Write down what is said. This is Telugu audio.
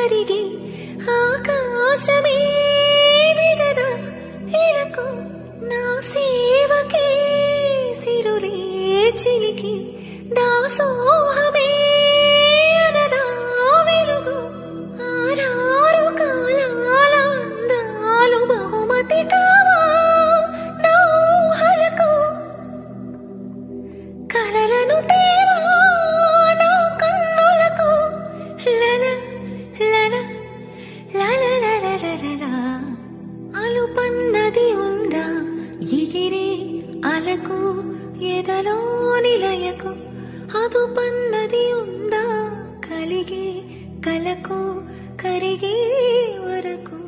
కరిగి ఆకాశమే దిగదా ఇలకు నా సేవకే సిరులే చిలికి దాసోహమే అనదా వెలుగు ఆరారు కాలాల అందాలు బహుమతి కావా నా ఊహలకు కలలను తేవా నా కన్నులకు లల లల లల లల లల అలుపన్నది ఉందా ఎగిరే అలకు ఎదలో నిలయకు అదుపన్నది ఉందా కలిగే కలకు కరిగే వరకు